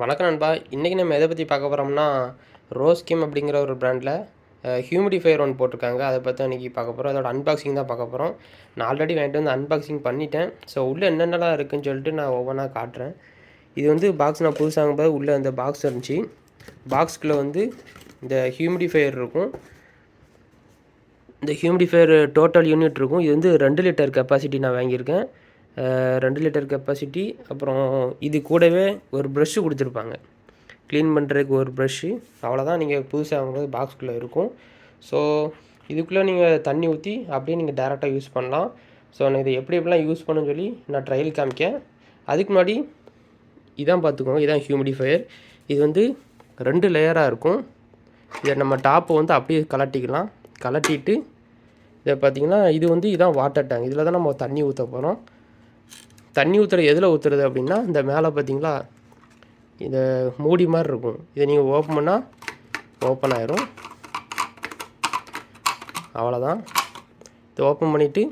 வணக்கம் நண்பா. இன்றைக்கி நம்ம எதை பற்றி பார்க்க போகிறோம்னா, ரோஸ்கிம் அப்படிங்கிற ஒரு பிராண்டில் ஹியூமிடிஃபையர் ஒன்று போட்டிருக்காங்க. அதை பற்றி இன்றைக்கி பார்க்க போகிறோம். அதோட அன்பாக்சிங் தான் பார்க்க போகிறோம். நான் ஆல்ரெடி வாங்கிட்டு வந்து அன்பாக்சிங் பண்ணிட்டேன். ஸோ உள்ளே என்னென்னலாம் இருக்குதுன்னு சொல்லிட்டு நான் ஒவ்வொன்றா காட்டுறேன். இது வந்து பாக்ஸ் நான் புதுசாக வாங்கும்போது உள்ளே அந்த பாக்ஸ் இருந்துச்சு. பாக்ஸ்குள்ளே வந்து இந்த ஹியூமிடிஃபையர் இருக்கும். இந்த ஹியூமிடிஃபையர் டோட்டல் யூனிட் இருக்கும். இது வந்து 2 லிட்டர் கெப்பாசிட்டி நான் வாங்கியிருக்கேன். 2 லிட்டர் கெப்பாசிட்டி. அப்புறம் இது கூடவே ஒரு ப்ரஷ்ஷு கொடுத்துருப்பாங்க, க்ளீன் பண்ணுறதுக்கு ஒரு ப்ரஷ்ஷு. அவ்வளோதான். நீங்கள் புதுசாக வாங்கும்போது பாக்ஸ்குள்ளே இருக்கும். ஸோ இதுக்குள்ளே நீங்கள் தண்ணி ஊற்றி அப்படியே நீங்கள் டேரெக்டாக யூஸ் பண்ணலாம். ஸோ நான் இதை எப்படி எப்படிலாம் யூஸ் பண்ணுன்னு சொல்லி நான் ட்ரையல் காமிக்கேன். அதுக்கு முன்னாடி இதான் பார்த்துக்கோங்க. இதான் ஹியூமிடிஃபையர். இது வந்து 2 லேயராக இருக்கும். இதை நம்ம டாப்பை வந்து அப்படியே கலட்டிக்கலாம். கலட்டிட்டு இதை பார்த்திங்கன்னா இது வந்து இதான் வாட்டர் டேங்க். இதில் தான் நம்ம தண்ணி ஊற்ற போகிறோம். தண்ணி ஊற்றுறது எதில் ஊற்றுறது அப்படின்னா, இந்த மேலே பார்த்திங்களா இந்த மூடி மாதிரி இருக்கும். இதை நீங்கள் ஓப்பன் பண்ணால் ஓப்பன் ஆயிரும். அவ்வளோதான். இதை ஓப்பன் பண்ணிவிட்டு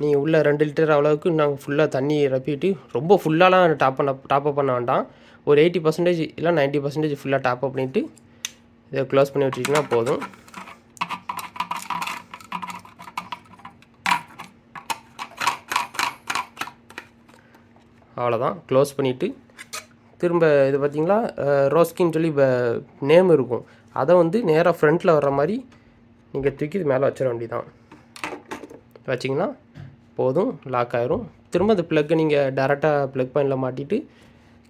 நீங்கள் உள்ளே 2 லிட்டர் அளவுக்கு நாங்கள் ஃபுல்லாக தண்ணி ரப்பிட்டு, ரொம்ப ஃபுல்லாலாம் டாப்அப் பண்ண வேண்டாம். ஒரு 80% இல்லை 90% ஃபுல்லாக டாப்அப் பண்ணிவிட்டு இதை க்ளோஸ் பண்ணி வச்சிட்டிங்கன்னா போதும். அவ்வளோதான். க்ளோஸ் பண்ணிவிட்டு திரும்ப இது பார்த்திங்களா ரோஸ்கின்னு சொல்லி நேம் இருக்கும். அதை வந்து நேராக ஃப்ரண்ட்டில் வர்ற மாதிரி நீங்கள் தூக்கி இது மேலே வச்சிட வேண்டியதான். வச்சிங்கன்னா போதும், லாக் ஆயிரும். திரும்ப அந்த ப்ளக்கை நீங்கள் டேரெக்டாக ப்ளக் பாயிண்டில் மாட்டிட்டு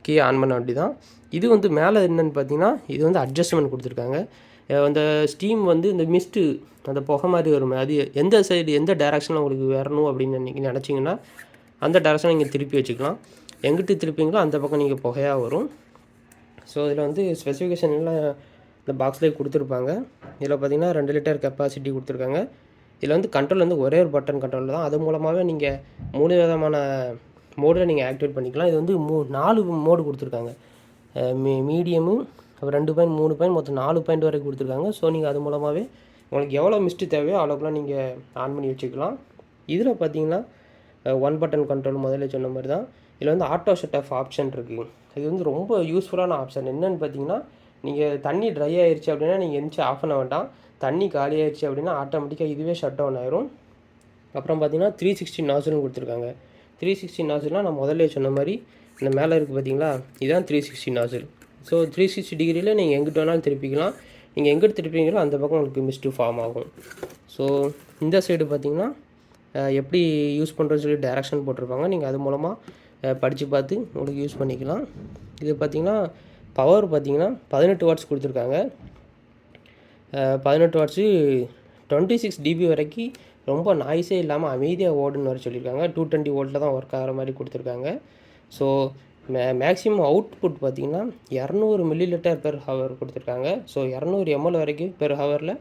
கீ ஆன் பண்ண வேண்டியதான். இது வந்து மேலே என்னென்னு பார்த்தீங்கன்னா, இது வந்து அட்ஜஸ்ட்மெண்ட் கொடுத்துருக்காங்க. அந்த ஸ்டீம் வந்து இந்த மிஸ்ட்டு அந்த புகை மாதிரி வரும். அது எந்த சைடு எந்த டேரெக்ஷனில் உங்களுக்கு வரணும் அப்படின்னு நீங்கள் நினச்சிங்கன்னா அந்த டேரெக்ஷனை நீங்கள் திருப்பி வச்சுக்கலாம். எங்கிட்டு திருப்பிங்களோ அந்த பக்கம் நீங்கள் புகையாக வரும். ஸோ இதில் வந்து ஸ்பெசிஃபிகேஷன்லாம் இந்த பாக்ஸ்லேயே கொடுத்துருப்பாங்க. இதில் பார்த்திங்கன்னா 2 லிட்டர் கெப்பாசிட்டி கொடுத்துருக்காங்க. இதில் வந்து கண்ட்ரோல் வந்து ஒரே ஒரு பட்டன் கண்ட்ரோல் தான். அது மூலமாகவே நீங்கள் 3 விதமான மோடில் நீங்கள் ஆக்டிவேட் பண்ணிக்கலாம். இது வந்து 4 மோடு கொடுத்துருக்காங்க. மீடியமு, 2 பாயிண்ட், 3 பாயிண்ட், மொத்தம் 4 பாயிண்ட் வரைக்கும் கொடுத்துருக்காங்க. ஸோ நீங்கள் அது மூலமாகவே உங்களுக்கு எவ்வளோ மிஸ்ட்டு தேவையோ அவ்வளோக்குலாம் நீங்கள் ஆன் பண்ணி வச்சுக்கலாம். இதில் பார்த்தீங்கன்னா 1 பட்டன் கண்ட்ரோல் முதல்ல சொன்ன மாதிரி தான். இதில் வந்து ஆட்டோ ஷட் ஆஃப் ஆப்ஷன் இருக்குது. இது வந்து ரொம்ப யூஸ்ஃபுல்லான ஆப்ஷன். என்னென்னு பார்த்தீங்கன்னா, நீங்கள் தண்ணி ட்ரை ஆயிடுச்சு அப்படின்னா நீங்கள் எந்திச்சு ஆஃப் பண்ண வேண்டாம். தண்ணி காலி ஆயிடுச்சு அப்படின்னா ஆட்டோமேட்டிக்காக இதுவே ஷட் டவுன் ஆயிரும். அப்புறம் பார்த்தீங்கன்னா 360 நாசில்னு கொடுத்துருக்காங்க. 360 நாசில்னால் நான் முதல்ல சொன்ன மாதிரி இந்த மேலே இருக்குது பார்த்தீங்களா, இதுதான் 360 நாசில். ஸோ 360 டிகிரியில் நீங்கள் எங்கிட்ட வேணாலும் திருப்பிக்கலாம். நீங்கள் எங்கிட்ட திருப்பிங்களோ அந்த பக்கம் உங்களுக்கு மிஸ்ட்டு ஃபார்ம் ஆகும். ஸோ இந்த சைடு பார்த்தீங்கன்னா எப்படி யூஸ் பண்ணுறதுன்னு சொல்லி டைரக்ஷன் போட்டிருப்பாங்க. நீங்கள் அது மூலமாக படித்து பார்த்து உங்களுக்கு யூஸ் பண்ணிக்கலாம். இது பார்த்திங்கன்னா பவர் பார்த்திங்கன்னா 18 வாட்ஸ் கொடுத்துருக்காங்க. 18 வாட்ஸு 26 dB வரைக்கும் ரொம்ப நாய்ஸே இல்லாமல் அமைதியாக ஓடுன்னு வர சொல்லியிருக்காங்க. 220 வோல்ட்டில் தான் ஒர்க் ஆகிற மாதிரி கொடுத்துருக்காங்க. ஸோ மேக்ஸிமம் அவுட்புட் பார்த்திங்கன்னா 200 மில்லிலிட்டர் பெர் ஹவர் கொடுத்துருக்காங்க. ஸோ 200 ml வரைக்கும் பெர் ஹவரில்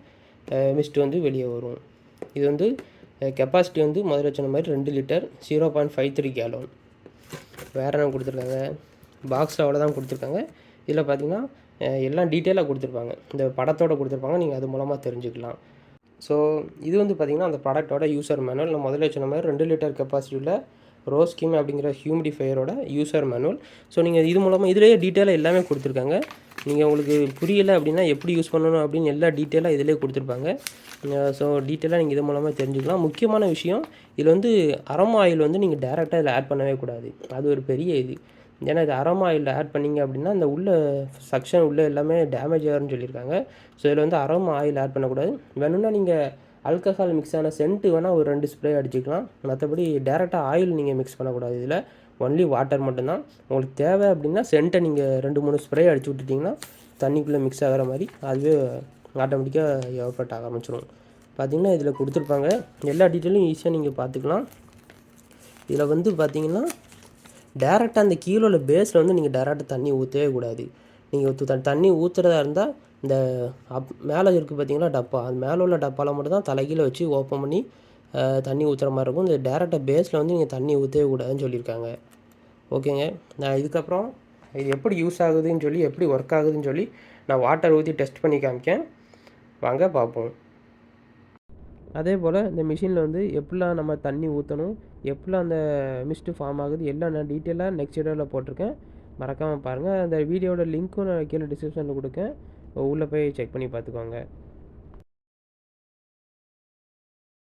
மிஸ்ட் வந்து வெளியே வரும். இது வந்து கெப்பாசிட்டி வந்து முதல்ல சொன்ன மாதிரி 2 லிட்டர் 0.53 கேலன். வேறு என்ன கொடுத்துருக்காங்க, பாக்ஸில் அவ்வளோதான் கொடுத்துருக்காங்க. இதில் பார்த்திங்கன்னா எல்லாம் டீட்டெயிலாக கொடுத்துருப்பாங்க. இந்த படத்தோடு கொடுத்துருப்பாங்க. நீங்கள் அது மூலமாக தெரிஞ்சுக்கலாம். ஸோ இது வந்து பார்த்திங்கன்னா அந்த ப்ராடக்டோட யூசர் மேனுவல். நான் முதல்ல சொன்ன மாதிரி 2 லிட்டர் கெப்பாசிட்டியில் ரோஸ்கிம் அப்படிங்கிற ஹியூமிடிஃபையரோட யூசர் மேனுவல். ஸோ நீங்கள் இது மூலமாக இதிலேயே டீட்டெயிலாக எல்லாமே கொடுத்துருக்காங்க. நீங்கள் உங்களுக்கு புரியலை அப்படின்னா எப்படி யூஸ் பண்ணணும் அப்படின்னு எல்லா டீட்டெயிலாக இதிலே கொடுத்துருப்பாங்க. ஸோ டீட்டெயிலாக நீங்கள் இது மூலமாக தெரிஞ்சுக்கலாம். முக்கியமான விஷயம், இதில் வந்து அரோமா ஆயில் வந்து நீங்கள் டேரெக்டாக இதில் ஆட் பண்ணவே கூடாது. அது ஒரு பெரிய இது. ஏன்னா இது அரோமா ஆயிலில் ஆட் பண்ணிங்க அப்படின்னா இந்த உள்ள சக்ஷன் உள்ளே எல்லாமே டேமேஜ் ஆகும்னு சொல்லியிருக்காங்க. ஸோ இதில் வந்து அரோமா ஆயில் ஆட் பண்ணக்கூடாது. வேணும்னா நீங்கள் ஆல்கஹால் மிக்ஸ் ஆன சென்ட்டு வேணால் ஒரு 2 ஸ்ப்ரே அடிச்சிக்கலாம். மற்றபடி டேரெக்டாக ஆயில் நீங்கள் மிக்ஸ் பண்ணக்கூடாது. இதில் ஒன்லி வாட்டர் மட்டும்தான். உங்களுக்கு தேவை அப்படின்னா சென்ட்டை நீங்கள் 2-3 ஸ்ப்ரே அடிச்சு விட்டுட்டிங்கன்னா தண்ணிக்குள்ளே மிக்ஸ் ஆகிற மாதிரி அதுவே ஆட்டோமேட்டிக்காக எவாப்ரேட் ஆக ஆரம்பிச்சிடும். பார்த்திங்கன்னா இதில் கொடுத்துருப்பாங்க. எல்லா டீட்டெயிலும் ஈஸியாக நீங்கள் பார்த்துக்கலாம். இதில் வந்து பார்த்திங்கன்னா டேரெக்டாக அந்த கீழே உள்ள பேஸில் வந்து நீங்கள் டேரெக்டாக தண்ணி ஊற்றவே கூடாது. நீங்கள் தண்ணி ஊற்றுறதா இருந்தால் இந்த மேலே இருக்குது பார்த்திங்களா டப்பா, அது மேலே உள்ள டப்பாவில் மட்டும் தான் தலைகீழ வச்சு ஓப்பன் பண்ணி தண்ணி ஊற்றுற மாதிரி இருக்கும். இந்த டேரெக்டாக பேஸில் வந்து நீங்கள் தண்ணி ஊற்றவே கூடாதுன்னு சொல்லியிருக்காங்க. ஓகேங்க. நான் இதுக்கப்புறம் இது எப்படி யூஸ் ஆகுதுன்னு சொல்லி, எப்படி ஒர்க் ஆகுதுன்னு சொல்லி நான் வாட்டர் ஊற்றி டெஸ்ட் பண்ணி காமிக்கேன். வாங்க பார்ப்போம். அதே போல் இந்த மிஷினில் வந்து எப்படிலாம் நம்ம தண்ணி ஊற்றணும், எப்படிலாம் அந்த மிஸ்ட்டு ஃபார்ம் ஆகுது எல்லாம் நான் டீட்டெயிலாக நெக்ஸ்ட் வீடியோவில் போட்டிருக்கேன். மறக்காமல் பாருங்கள். அந்த வீடியோட லிங்க்கும் நான் கீழே டிஸ்கிரிப்ஷனில் கொடுக்கேன். உள்ளே போய் செக் பண்ணி பார்த்துக்கோங்க.